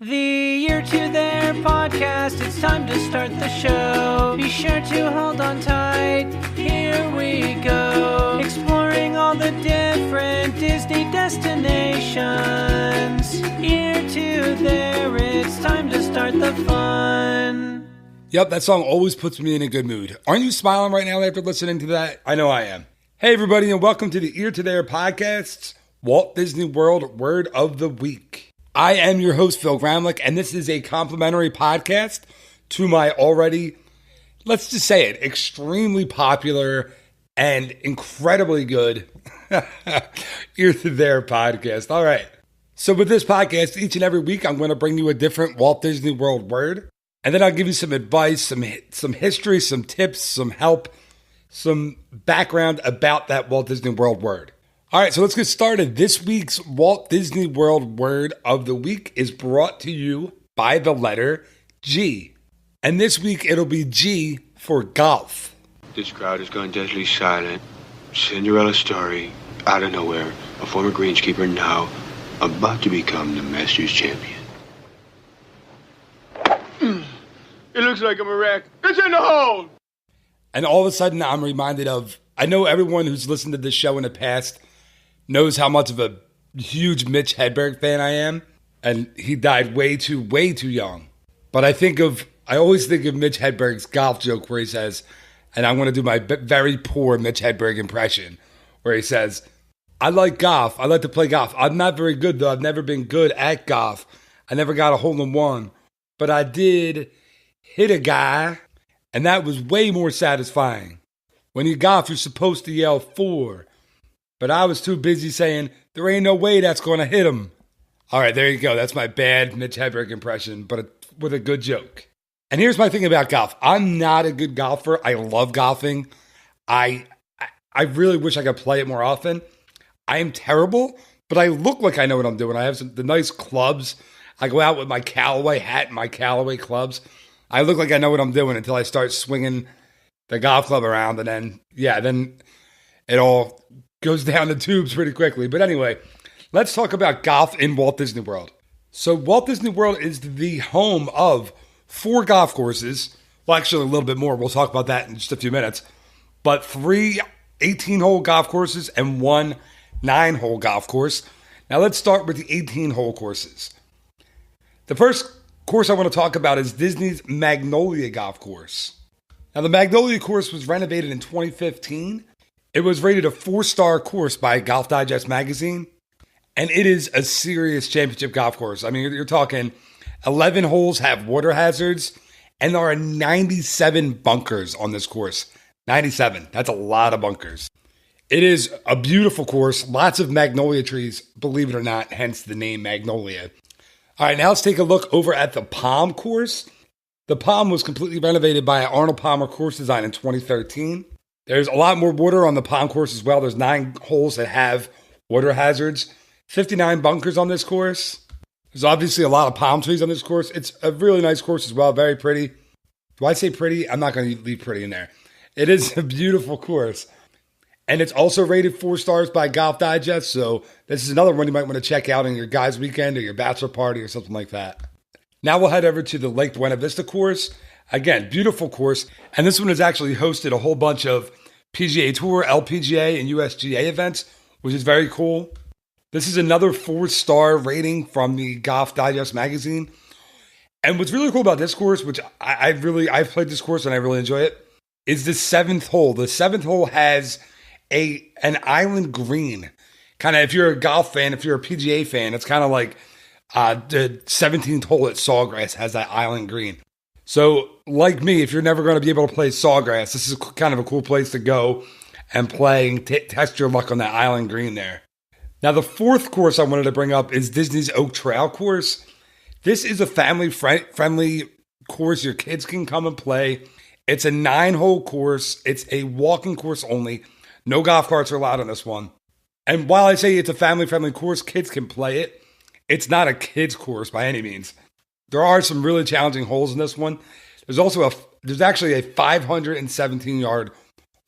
The Year to Their podcast, it's time to start the show. Be sure to hold on tight, here we go. Exploring all the different Disney destinations. Year to Their, it's time to start the fun. Yep, that song always puts me in a good mood. Aren't you smiling right now after listening to that? I know I am. Hey everybody, and welcome to the Ear to Their podcast's Walt Disney World Word of the Week. I am your host, Phil Gramlich, and this is a complimentary podcast to my already, let's just say it, extremely popular and incredibly good Ear to Their podcast. All right. So with this podcast, each and every week, I'm going to bring you a different Walt Disney World word, and then I'll give you some advice, some history, some tips, some help, some background about that Walt Disney World word. All right, so let's get started. This week's Walt Disney World Word of the Week is brought to you by the letter G. And this week, it'll be G for golf. This crowd has gone deadly silent. Cinderella story, out of nowhere. A former greenskeeper now about to become the Masters champion. It looks like I'm a wreck. It's in the hole! And all of a sudden, I'm reminded of, I know everyone who's listened to this show in the past knows how much of a huge Mitch Hedberg fan I am, and he died way too young. But I always think of Mitch Hedberg's golf joke where he says, and I'm going to do my very poor Mitch Hedberg impression, where he says, I like golf. I like to play golf. I'm not very good, though. I've never been good at golf. I never got a hole-in-one. But I did hit a guy, and that was way more satisfying. When you golf, you're supposed to yell 4. But I was too busy saying, there ain't no way that's going to hit him. All right, there you go. That's my bad Mitch Hedberg impression, but with a good joke. And here's my thing about golf. I'm not a good golfer. I love golfing. I really wish I could play it more often. I am terrible, but I look like I know what I'm doing. I have the nice clubs. I go out with my Callaway hat and my Callaway clubs. I look like I know what I'm doing until I start swinging the golf club around, and then it all goes down the tubes pretty quickly. But anyway, let's talk about golf in Walt Disney World. So Walt Disney World is the home of 4 golf courses. Well, actually a little bit more. We'll talk about that in just a few minutes. But 3 18-hole golf courses and 1 9-hole golf course. Now let's start with the 18-hole courses. The first course I want to talk about is Disney's Magnolia Golf Course. Now the Magnolia course was renovated in 2015. It was rated a 4-star course by Golf Digest magazine, and it is a serious championship golf course. I mean, you're talking 11 holes have water hazards, and there are 97 bunkers on this course. 97. That's a lot of bunkers. It is a beautiful course, lots of magnolia trees, believe it or not, hence the name Magnolia. All right, now let's take a look over at the Palm course. The Palm was completely renovated by Arnold Palmer Course Design in 2013. There's a lot more water on the Palm course as well. There's 9 holes that have water hazards, 59 bunkers on this course. There's obviously a lot of palm trees on this course. It's a really nice course as well, very pretty. Do I say pretty? I'm not going to leave pretty in there. It is a beautiful course. And it's also rated 4 stars by Golf Digest, so this is another one you might want to check out on your guys' weekend or your bachelor party or something like that. Now we'll head over to the Lake Buena Vista course. Again, beautiful course. And this one has actually hosted a whole bunch of PGA Tour, LPGA, and USGA events, which is very cool. This is another 4-star rating from the Golf Digest magazine. And what's really cool about this course, which I've played this course and I really enjoy it, is the 7th hole. The 7th hole has an island green. Kind of, if you're a golf fan, if you're a PGA fan, it's kind of like the 17th hole at Sawgrass has that island green. So, like me, if you're never going to be able to play Sawgrass, this is kind of a cool place to go and play and test your luck on that island green there. Now, the 4th course I wanted to bring up is Disney's Oak Trail course. This is a family-friendly course your kids can come and play. It's a 9-hole course. It's a walking course only. No golf carts are allowed on this one. And while I say it's a family-friendly course, kids can play it. It's not a kids course by any means. There are some really challenging holes in this one. There's actually a 517-yard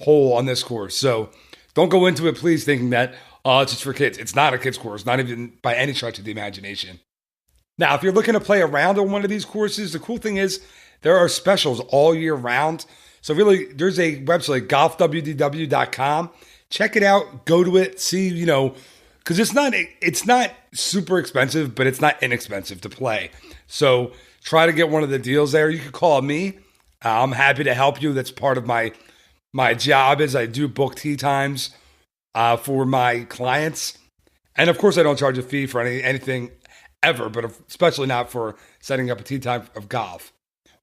hole on this course. So don't go into it, please, thinking that, it's just for kids. It's not a kids course, not even by any stretch of the imagination. Now, if you're looking to play around on one of these courses, the cool thing is there are specials all year round. So really, there's a website, golfwdw.com. Check it out, go to it, see, because it's not super expensive, but it's not inexpensive to play. So try to get one of the deals there. You can call me. I'm happy to help you. That's part of my job is I do book tee times for my clients. And of course, I don't charge a fee for anything ever, but especially not for setting up a tee time of golf.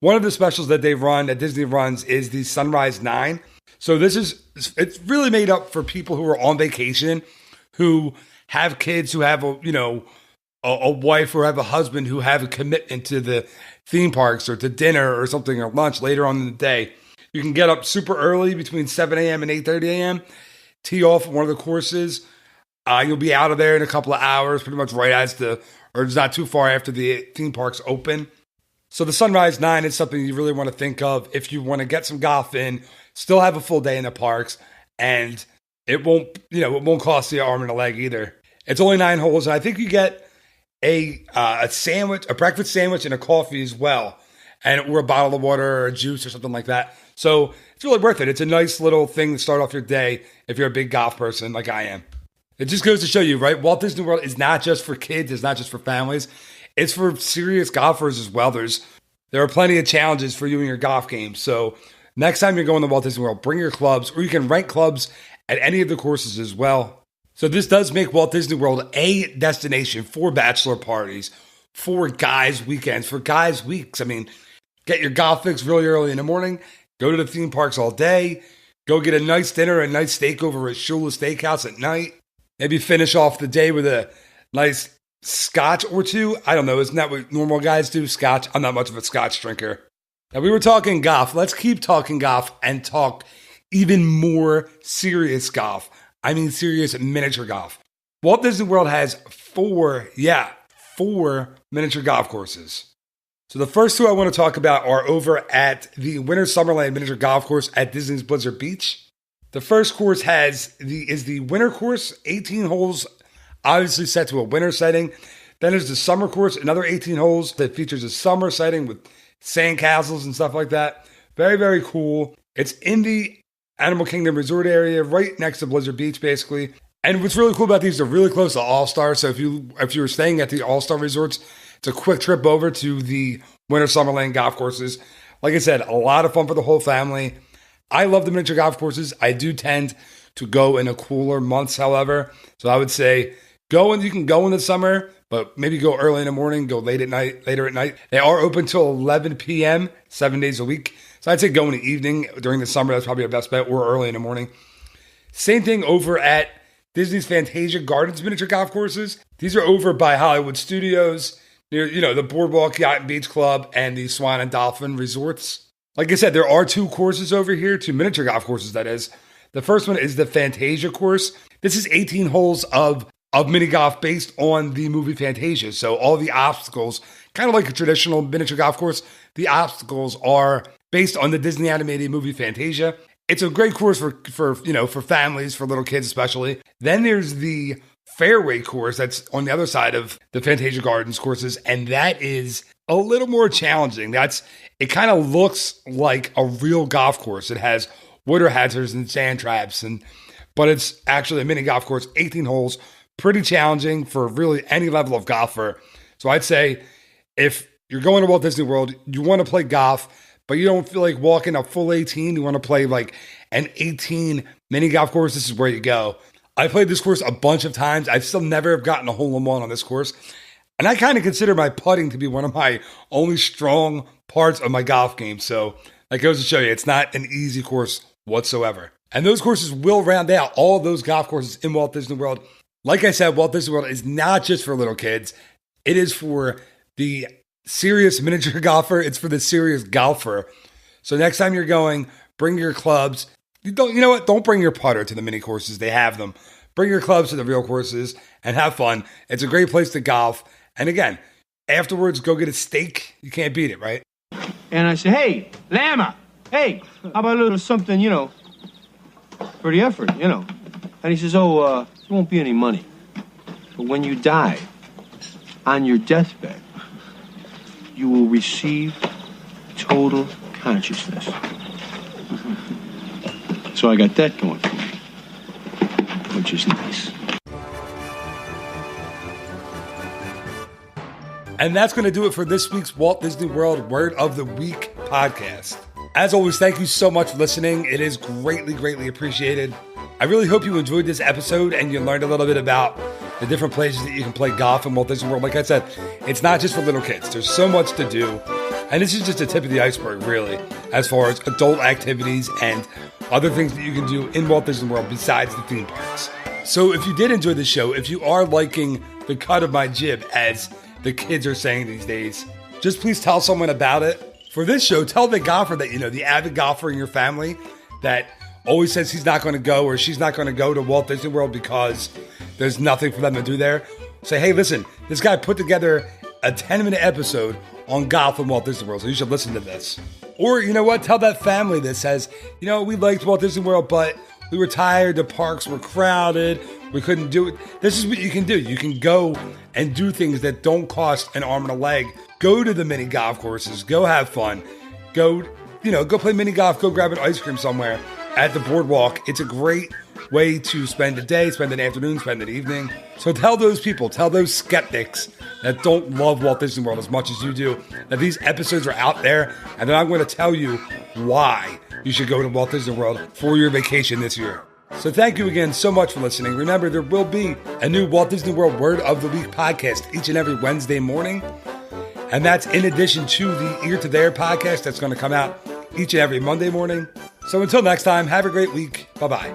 One of the specials that they run, that Disney runs, is the Sunrise 9. So it's really made up for people who are on vacation, who have kids, who have a wife or have a husband who have a commitment to the theme parks or to dinner or something or lunch later on in the day. You can get up super early between 7 a.m. and 8:30 a.m., tee off one of the courses. You'll be out of there in a couple of hours, pretty much right or it's not too far after the theme parks open. So the Sunrise 9 is something you really want to think of if you want to get some golf in, still have a full day in the parks, and it won't cost you an arm and a leg either. It's only 9 holes, and I think you get a sandwich, a breakfast sandwich, and a coffee as well, or a bottle of water or a juice or something like that. So it's really worth it. It's a nice little thing to start off your day if you're a big golf person like I am. It just goes to show you, right? Walt Disney World is not just for kids. It's not just for families. It's for serious golfers as well. There are plenty of challenges for you in your golf game. So next time you're going to Walt Disney World, bring your clubs, or you can rent clubs at any of the courses as well. So this does make Walt Disney World a destination for bachelor parties, for guys' weekends, for guys' weeks. I mean, get your golf fix really early in the morning, go to the theme parks all day, go get a nice dinner, a nice steak over at Shula's Steakhouse at night, maybe finish off the day with a nice scotch or two. I don't know. Isn't that what normal guys do? Scotch? I'm not much of a scotch drinker. Now, we were talking golf. Let's keep talking golf and talk even more serious golf. I mean, serious miniature golf. Walt Disney World has 4 miniature golf courses. So the first 2 I want to talk about are over at the Winter Summerland miniature golf course at Disney's Blizzard Beach. The first course is the winter course, 18 holes, obviously set to a winter setting. Then there's the summer course, another 18 holes that features a summer setting with sand castles and stuff like that. Very, very cool. It's in the Animal Kingdom Resort area, right next to Blizzard Beach, basically. And what's really cool about these, they're really close to All-Star. So if you were staying at the All-Star resorts, it's a quick trip over to the Winter Summerland golf courses. Like I said, a lot of fun for the whole family. I love the miniature golf courses. I do tend to go in the cooler months, however. So I would say you can go in the summer, but maybe go early in the morning, go later at night. They are open till 11 p.m., 7 days a week. So I'd say go in the evening during the summer. That's probably our best bet, or early in the morning. Same thing over at Disney's Fantasia Gardens miniature golf courses. These are over by Hollywood Studios, near the Boardwalk Yacht and Beach Club and the Swan and Dolphin resorts. Like I said, there are 2 courses over here, 2 miniature golf courses, that is. The first one is the Fantasia course. This is 18 holes of mini golf based on the movie Fantasia. So all the obstacles, kind of like a traditional miniature golf course, the obstacles are based on the Disney animated movie Fantasia. It's a great course for families, for little kids especially. Then there's the fairway course that's on the other side of the Fantasia Gardens courses, and that is a little more challenging. It kind of looks like a real golf course. It has water hazards and sand traps, but it's actually a mini golf course, 18 holes, pretty challenging for really any level of golfer. So I'd say if you're going to Walt Disney World, you want to play golf, but you don't feel like walking a full 18, you want to play like an 18 mini golf course, this is where you go. I played this course a bunch of times. I've still never gotten a hole-in-one on this course. And I kind of consider my putting to be one of my only strong parts of my golf game. So that goes to show you, it's not an easy course whatsoever. And those courses will round out all of those golf courses in Walt Disney World. Like I said, Walt Disney World is not just for little kids. It is for the serious miniature golfer. It's for the serious golfer. So next time you're going, bring your clubs. You know what? Don't bring your putter to the mini courses. They have them. Bring your clubs to the real courses and have fun. It's a great place to golf. And again, afterwards, go get a steak. You can't beat it, right? And I said, hey, Lama, hey, how about a little something, for the effort, And he says, there won't be any money. But when you die, on your deathbed, you will receive total consciousness. So I got that going for me, which is nice. And that's going to do it for this week's Walt Disney World Word of the Week podcast. As always, thank you so much for listening. It is greatly, greatly appreciated. I really hope you enjoyed this episode and you learned a little bit about the different places that you can play golf in Walt Disney World. Like I said, it's not just for little kids. There's so much to do. And this is just the tip of the iceberg, really, as far as adult activities and other things that you can do in Walt Disney World besides the theme parks. So if you did enjoy the show, if you are liking the cut of my jib, as the kids are saying these days, just please tell someone about it. For this show, tell the golfer that you know, the avid golfer in your family that always says he's not going to go or she's not going to go to Walt Disney World because there's nothing for them to do there. Say, hey, listen, this guy put together a 10-minute episode on golf in Walt Disney World, so you should listen to this. Or, you know what, tell that family that says, you know, we liked Walt Disney World, but we were tired, the parks were crowded, we couldn't do it. This is what you can do. You can go and do things that don't cost an arm and a leg. Go to the mini golf courses, go have fun, go play mini golf, go grab an ice cream somewhere at the boardwalk. It's a great way to spend a day, spend an afternoon, spend an evening. So tell those people, tell those skeptics that don't love Walt Disney World as much as you do, that these episodes are out there, and that I'm going to tell you why you should go to Walt Disney World for your vacation this year. So thank you again so much for listening. Remember, there will be a new Walt Disney World Word of the Week podcast each and every Wednesday morning. And that's in addition to the Ear to There podcast that's going to come out each and every Monday morning. So until next time, have a great week. Bye-bye.